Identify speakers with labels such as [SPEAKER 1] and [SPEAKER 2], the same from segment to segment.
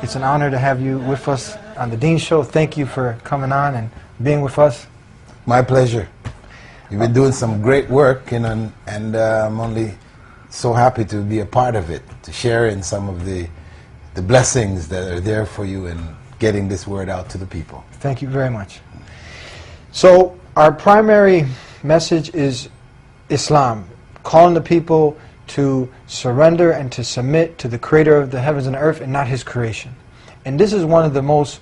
[SPEAKER 1] It's an honor to have you with us on the Dean Show. Thank you for coming on and being with us.
[SPEAKER 2] My pleasure. You've been doing some great work, and I'm only so happy to be a part of it, to share in some of the blessings that are there for you in getting this word out to the people.
[SPEAKER 1] Thank you very much. So our primary message is Islam, calling the people to surrender and to submit to the creator of the heavens and earth and not his creation. And this is one of the most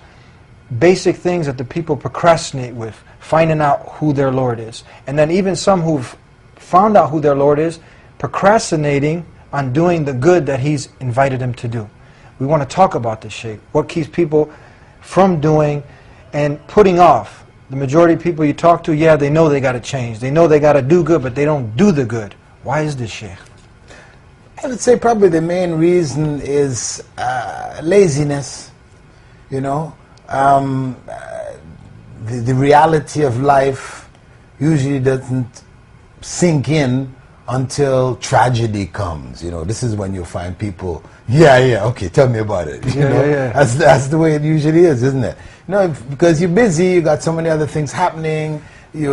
[SPEAKER 1] basic things that the people procrastinate with, finding out who their Lord is. And then even some who've found out who their Lord is, procrastinating on doing the good that he's invited them to do. We want to talk about this, Sheikh. What keeps people from doing and putting off? The majority of people you talk to, yeah, they know they got to change. They know they got to do good, but they don't do the good. Why is this, Sheikh?
[SPEAKER 2] I would say probably the main reason is laziness. You know, the reality of life usually doesn't sink in until tragedy comes. You know, this is when you find people, okay, tell me about it. You know? That's the way it usually is, isn't it? You know, because you're busy, you got so many other things happening, you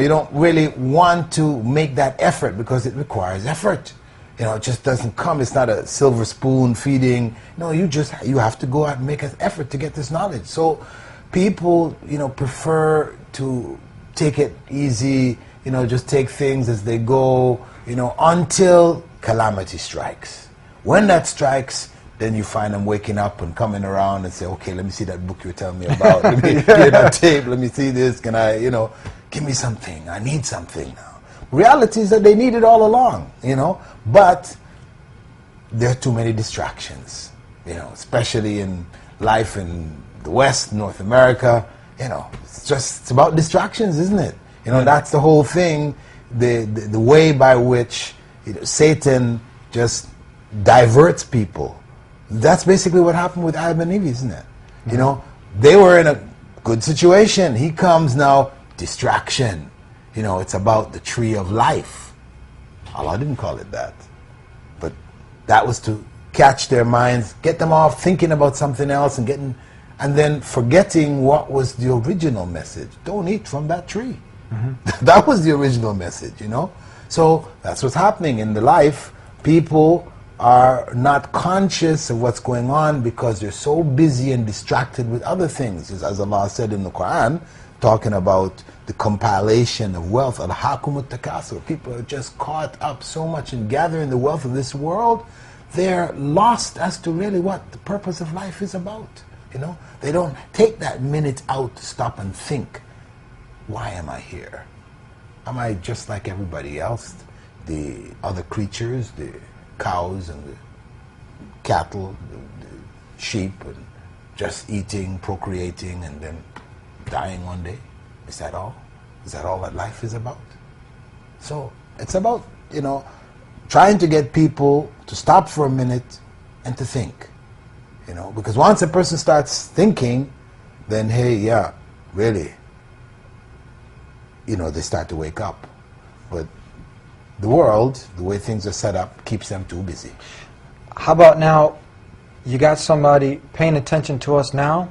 [SPEAKER 2] don't really want to make that effort because it requires effort. You know, it just doesn't come. It's not a silver spoon feeding. No, you have to go out and make an effort to get this knowledge. So people, prefer to take it easy, just take things as they go, until calamity strikes. When that strikes, then you find them waking up and coming around and say, okay, let me see that book you were telling me about. Let me get that tape. Let me see this. Can I, give me something. I need something now. Reality is that they need it all along, but there are too many distractions, especially in life in the West, North America, it's about distractions, isn't it? That's the whole thing, the way by which Satan just diverts people. That's basically what happened with Adam and Eve, isn't it? They were in a good situation. He comes now, distraction. It's about the tree of life. Allah didn't call it that. But that was to catch their minds, get them off thinking about something else and then forgetting what was the original message. Don't eat from that tree. Mm-hmm. That was the original message, So that's what's happening in the life. People are not conscious of what's going on because they're so busy and distracted with other things. As Allah said in the Quran, talking about the compilation of wealth, al-hakumut takasur. People are just caught up so much in gathering the wealth of this world, they're lost as to really what the purpose of life is about. They don't take that minute out to stop and think, why am I here? Am I just like everybody else? The other creatures, the cows and the cattle, the sheep, and just eating, procreating, and then dying one day? Is that all? Is that all that life is about? So it's about, trying to get people to stop for a minute and to think. Because once a person starts thinking, then hey, yeah, really, they start to wake up. But the world, the way things are set up, keeps them too busy.
[SPEAKER 1] How about now, you got somebody paying attention to us now,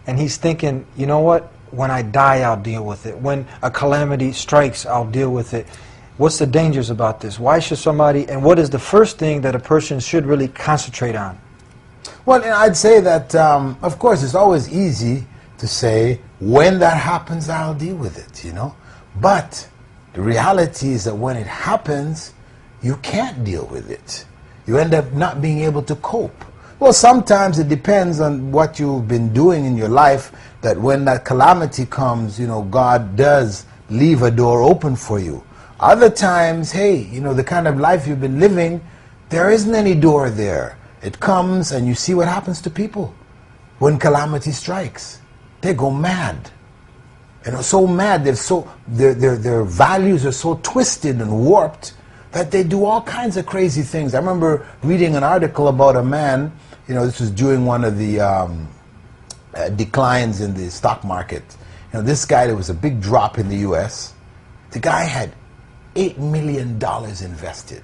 [SPEAKER 1] and he's thinking, you know what? When I die, I'll deal with it. When a calamity strikes, I'll deal with it. What's the dangers about this? Why should somebody, and what is the first thing that a person should really concentrate on?
[SPEAKER 2] Well, I'd say that, of course, it's always easy to say, when that happens, I'll deal with it, But the reality is that when it happens, you can't deal with it. You end up not being able to cope. Well, sometimes it depends on what you've been doing in your life, that when that calamity comes, God does leave a door open for you. Other times, hey, the kind of life you've been living, there isn't any door there. It comes and you see what happens to people when calamity strikes. They go mad. So mad, their values are so twisted and warped that they do all kinds of crazy things. I remember reading an article about a man, this was during one of the declines in the stock market. This guy, there was a big drop in the US. The guy had $8 million invested.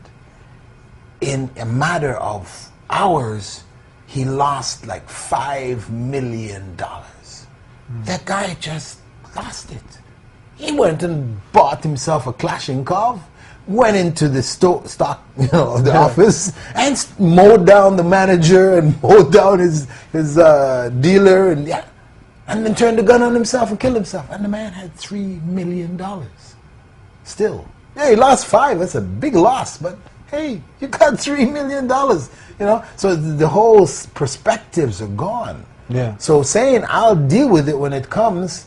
[SPEAKER 2] In a matter of hours, he lost like $5 million. That guy just lost it. He went and bought himself a Kalashnikov, went into the the office, and mowed down the manager and mowed down his dealer, and then turned the gun on himself and killed himself. And the man had $3 million. Still, yeah, he lost 5. That's a big loss, but hey, you got $3 million. You know, so the whole perspectives are gone.
[SPEAKER 1] Yeah.
[SPEAKER 2] So saying I'll deal with it when it comes,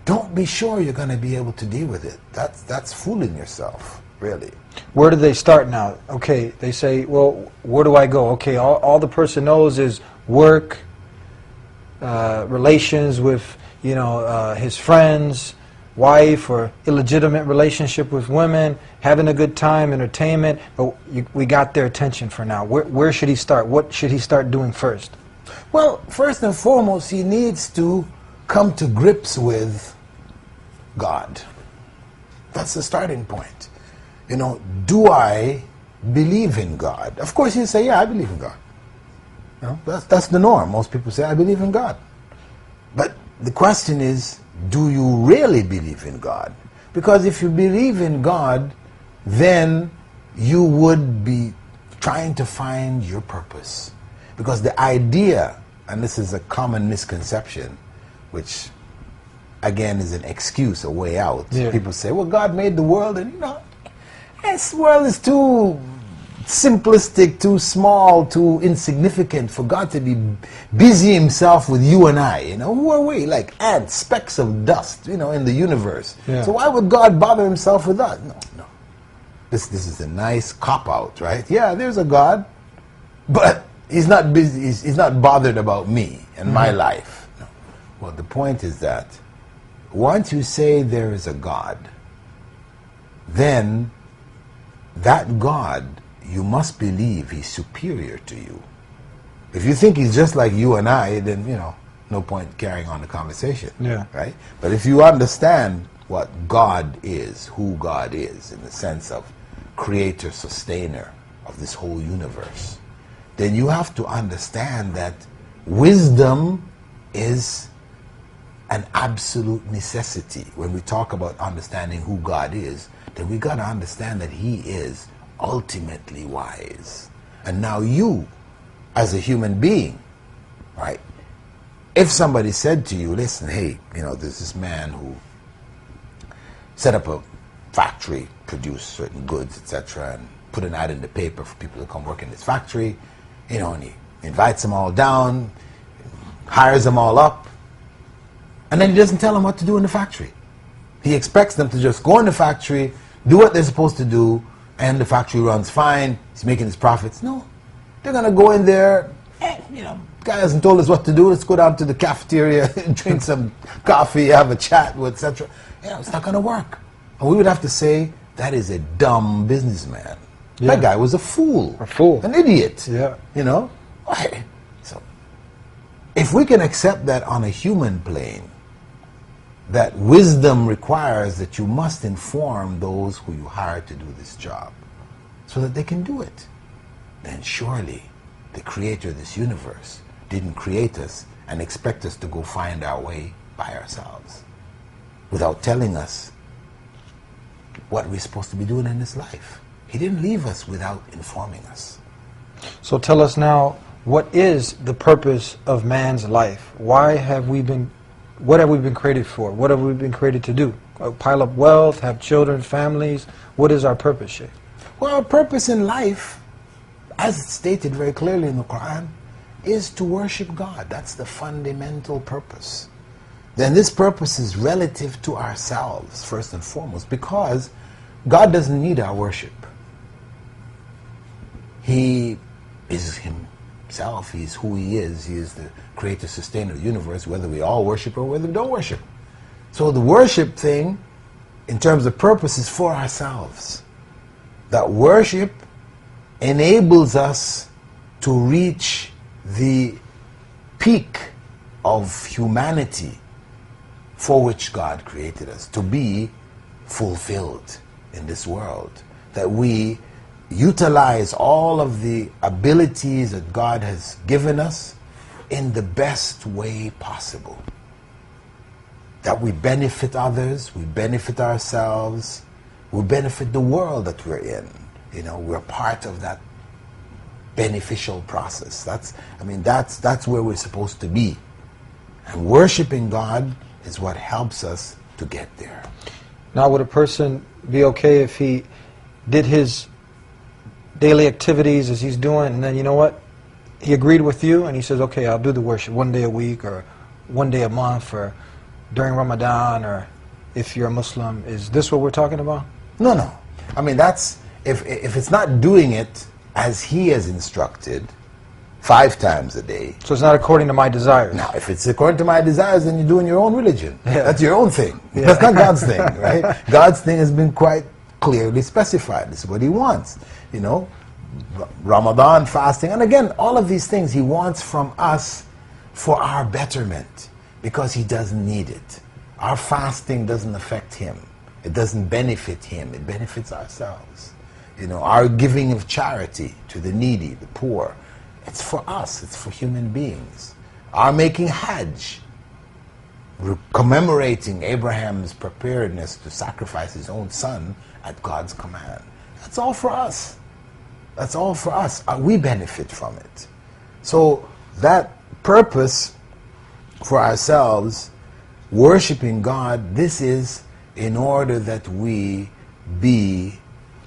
[SPEAKER 2] don't be sure you're going to be able to deal with it. That's fooling yourself, really.
[SPEAKER 1] Where do they start now? Okay, they say, well, where do I go? Okay, all the person knows is work, relations with, you know, his friends, wife, or illegitimate relationship with women, having a good time, entertainment. But we got their attention for now. Where should he start? What should he start doing first?
[SPEAKER 2] Well, first and foremost, he needs to come to grips with God. That's the starting point. You know, do I believe in God? Of course, you say, yeah, I believe in God. You know, that's the norm. Most people say, I believe in God. But the question is, do you really believe in God? Because if you believe in God, then you would be trying to find your purpose. Because the idea, and this is a common misconception, which again is an excuse, a way out.
[SPEAKER 1] Yeah.
[SPEAKER 2] People say, well, God made the world, and you know, this world is too simplistic, too small, too insignificant for God to be busy himself with you and I. You know, who are we? Like ants, specks of dust, you know, in the universe.
[SPEAKER 1] Yeah.
[SPEAKER 2] So why would God bother himself with us? No. This is a nice cop-out, right? Yeah, there's a God, but he's not busy, he's not bothered about me and my life. No. Well, the point is that once you say there is a God, then that God, you must believe he's superior to you. If you think he's just like you and I, then, you know, no point carrying on the conversation.
[SPEAKER 1] Yeah.
[SPEAKER 2] Right? But if you understand what God is, who God is, in the sense of creator, sustainer of this whole universe, then you have to understand that wisdom is an absolute necessity. When we talk about understanding who God is, then we got to understand that he is ultimately wise. And now you, as a human being, right, if somebody said to you, listen, hey, you know, there's this man who set up a factory, produce certain goods, etc., and put an ad in the paper for people to come work in this factory, you know, and he invites them all down, hires them all up, and then he doesn't tell them what to do in the factory. He expects them to just go in the factory, do what they're supposed to do, and the factory runs fine, he's making his profits. No, they're going to go in there, you know, guy hasn't told us what to do, let's go down to the cafeteria, drink some coffee, have a chat, etc. You know, it's not going to work. And we would have to say, that is a dumb businessman.
[SPEAKER 1] Yeah.
[SPEAKER 2] That guy was a fool.
[SPEAKER 1] A fool.
[SPEAKER 2] An idiot.
[SPEAKER 1] Yeah.
[SPEAKER 2] You know? So, if we can accept that on a human plane, that wisdom requires that you must inform those who you hire to do this job so that they can do it, then surely the creator of this universe didn't create us and expect us to go find our way by ourselves without telling us what we're supposed to be doing in this life. He didn't leave us without informing us.
[SPEAKER 1] So tell us now, what is the purpose of man's life? What have we been created for? What have we been created to do? Pile up wealth, have children, families? What is our purpose, Sheikh?
[SPEAKER 2] Well, our purpose in life, as it's stated very clearly in the Quran, is to worship God. That's the fundamental purpose. Then this purpose is relative to ourselves, first and foremost, because God doesn't need our worship. He is himself. He's who he is. He is the creator, sustainer of the universe, whether we all worship or whether we don't worship. So the worship thing, in terms of purpose, is for ourselves. That worship enables us to reach the peak of humanity for which God created us, to be fulfilled in this world. That we utilize all of the abilities that God has given us in the best way possible. That we benefit others, we benefit ourselves, we benefit the world that we're in. You know, we're part of that beneficial process. That's where we're supposed to be. And worshiping God is what helps us to get there.
[SPEAKER 1] Now, would a person be okay if he did his daily activities as he's doing, and then, you know what, he agreed with you and he says, okay, I'll do the worship one day a week or one day a month or during Ramadan, or if you're a Muslim? Is this what we're talking about?
[SPEAKER 2] No. I mean, that's, if it's not doing it as he has instructed 5 times a day.
[SPEAKER 1] So it's not according to my desires.
[SPEAKER 2] Now, if it's according to my desires, then you're doing your own religion.
[SPEAKER 1] Yeah.
[SPEAKER 2] That's your own thing.
[SPEAKER 1] Yeah.
[SPEAKER 2] That's not God's thing, right? God's thing has been quite clearly specified. This is what he wants. You know, Ramadan, fasting, and again, all of these things he wants from us for our betterment, because he doesn't need it. Our fasting doesn't affect him. It doesn't benefit him. It benefits ourselves. You know, our giving of charity to the needy, the poor, it's for us. It's for human beings. Our making Hajj, commemorating Abraham's preparedness to sacrifice his own son at God's command. That's all for us. That's all for us. We benefit from it. So that purpose for ourselves, worshiping God, this is in order that we be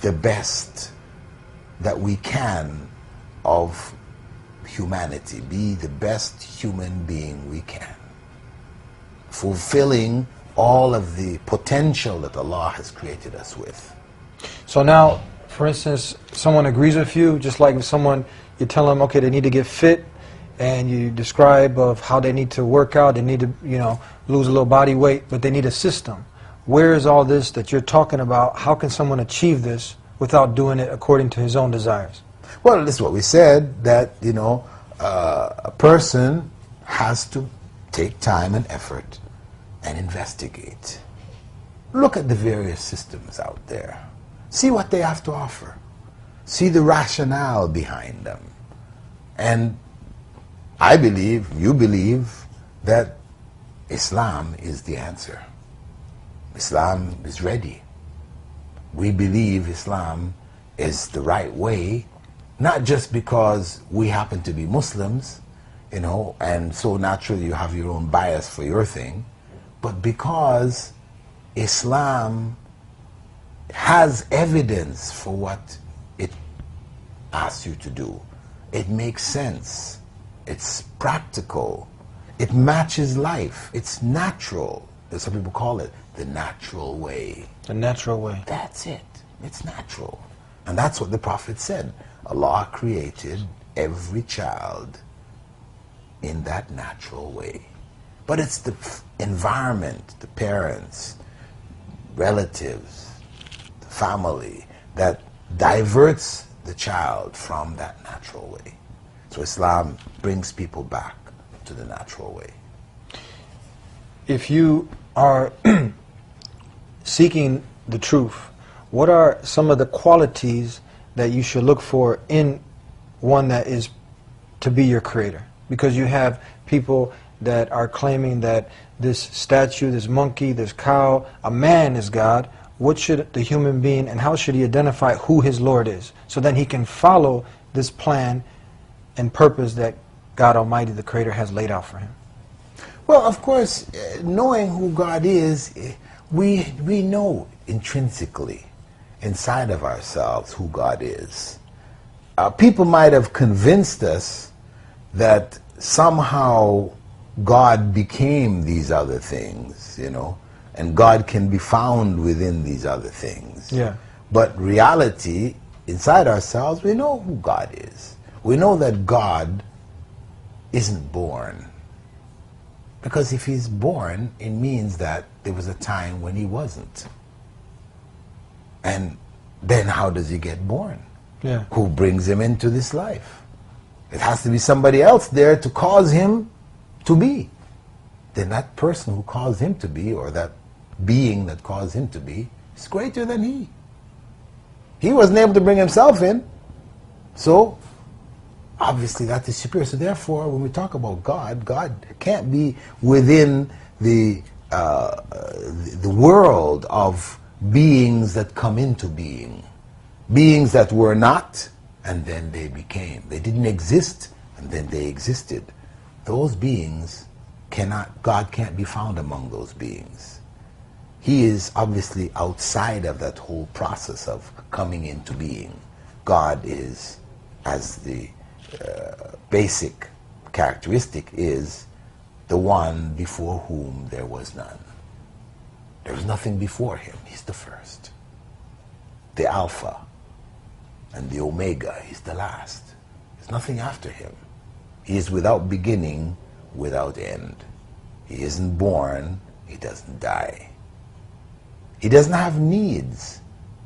[SPEAKER 2] the best that we can of humanity, be the best human being we can, fulfilling all of the potential that Allah has created us with.
[SPEAKER 1] So now, for instance, someone agrees with you, just like if someone, you tell them, okay, they need to get fit, and you describe of how they need to work out, they need to, you know, lose a little body weight, but they need a system. Where is all this that you're talking about? How can someone achieve this without doing it according to his own desires?
[SPEAKER 2] Well, this is what we said, that, you know, a person has to take time and effort and investigate. Look at the various systems out there. See what they have to offer. See the rationale behind them. And I believe, you believe, that Islam is the answer. Islam is ready. We believe Islam is the right way, not just because we happen to be Muslims, you know, and so naturally you have your own bias for your thing, but because Islam has evidence for what it asks you to do. It makes sense. It's practical. It matches life. It's natural. As some people call it, the natural way.
[SPEAKER 1] The natural way.
[SPEAKER 2] That's it. It's natural. And that's what the Prophet said. Allah created every child in that natural way. But it's the environment, the parents, relatives, the family, that diverts the child from that natural way. So Islam brings people back to the natural way.
[SPEAKER 1] If you are seeking the truth, what are some of the qualities that you should look for in one that is to be your creator? Because you have people that are claiming that this statue, this monkey, this cow, a man is God. What should the human being, and how should he identify who his Lord is? So then he can follow this plan and purpose that God Almighty, the Creator, has laid out for him.
[SPEAKER 2] Well, of course, knowing who God is, we know intrinsically, inside of ourselves, who God is. People might have convinced us that somehow God became these other things, you know, and God can be found within these other things.
[SPEAKER 1] Yeah.
[SPEAKER 2] But reality, inside ourselves, we know who God is. We know that God isn't born. Because if he's born, it means that there was a time when he wasn't. And then how does he get born?
[SPEAKER 1] Yeah.
[SPEAKER 2] Who brings him into this life? It has to be somebody else there to cause him to be. Then that person who caused him to be, or that being that caused him to be, is greater than he. He wasn't able to bring himself in. So, obviously that is superior. So therefore, when we talk about God, God can't be within the world of beings that come into being. Beings that were not, and then they became. They didn't exist, and then they existed. Those beings God can't be found among those beings. He is obviously outside of that whole process of coming into being. God is, as the basic characteristic, is the one before whom there was none. There was nothing before him. He's the first. The Alpha and the Omega. He's the last. There's nothing after him. He is without beginning, without end. He isn't born. He doesn't die. He doesn't have needs.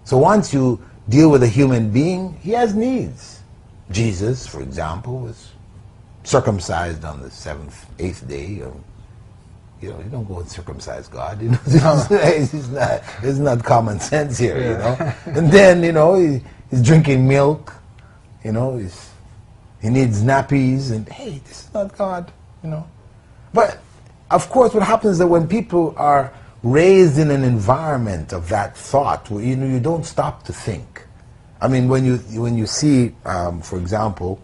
[SPEAKER 2] So once you deal with a human being, he has needs. Jesus, for example, was circumcised on the eighth day. You don't go and circumcise God. It's not common sense here,
[SPEAKER 1] Yeah.
[SPEAKER 2] And then, he's drinking milk. He needs nappies, and hey, this is not God, But of course, what happens is that when people are raised in an environment of that thought, where you don't stop to think. I mean, when you see, for example,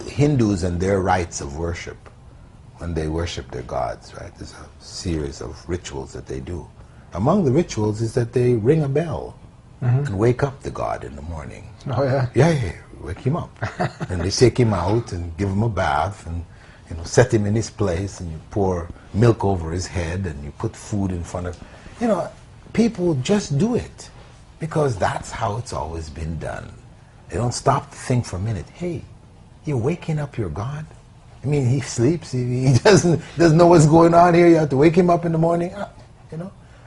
[SPEAKER 2] Hindus and their rites of worship, when they worship their gods, right? There's a series of rituals that they do. Among the rituals is that they ring a bell and wake up the god in the morning.
[SPEAKER 1] Oh yeah.
[SPEAKER 2] Yeah, wake him up, and they take him out and give him a bath and set him in his place, and you pour milk over his head, and you put food in front of, people just do it because that's how it's always been done. They don't stop to think for a minute. Hey, you're waking up your God? I mean, he sleeps. He doesn't know what's going on here. You have to wake him up in the morning.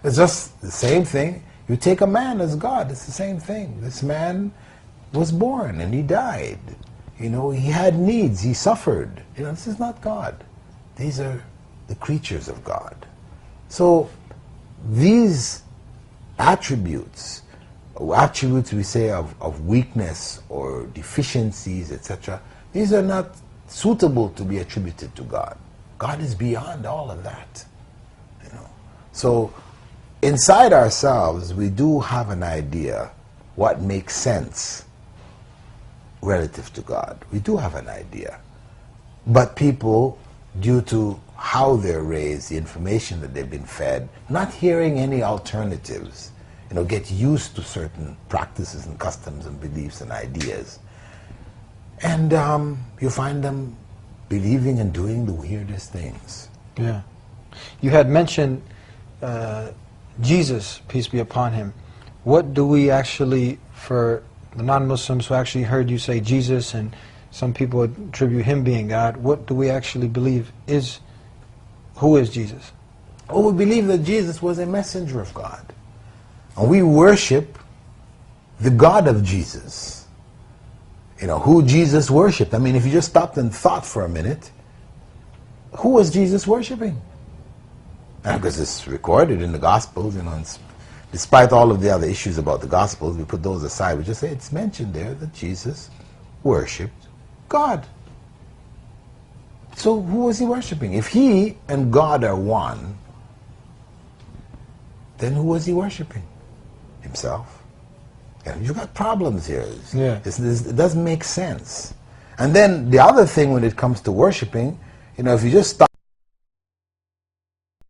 [SPEAKER 2] It's just the same thing. You take a man as God. It's the same thing. This man was born and he died. He had needs. He suffered. This is not God. These are the creatures of God. So these attributes we say of weakness or deficiencies, etc., these are not suitable to be attributed to God. God is beyond all of that. So inside ourselves, we do have an idea what makes sense relative to God. We do have an idea. But people, due to how they're raised, the information that they've been fed, not hearing any alternatives, get used to certain practices and customs and beliefs and ideas. And you find them believing and doing the weirdest things.
[SPEAKER 1] Yeah. You had mentioned Jesus, peace be upon him. What do we actually, for the non-Muslims who actually heard you say Jesus, and some people attribute him being God, what do we actually believe who is Jesus?
[SPEAKER 2] Oh, we believe that Jesus was a messenger of God. And we worship the God of Jesus. Who Jesus worshipped. I mean, if you just stopped and thought for a minute, who was Jesus worshiping? Because it's recorded in the Gospels, despite all of the other issues about the Gospels, we put those aside. We just say it's mentioned there that Jesus worshipped God. So who was he worshiping? If he and God are one, then who was he worshiping? Himself. You've got problems here.
[SPEAKER 1] Yeah.
[SPEAKER 2] It doesn't make sense. And then the other thing when it comes to worshiping, if you just stop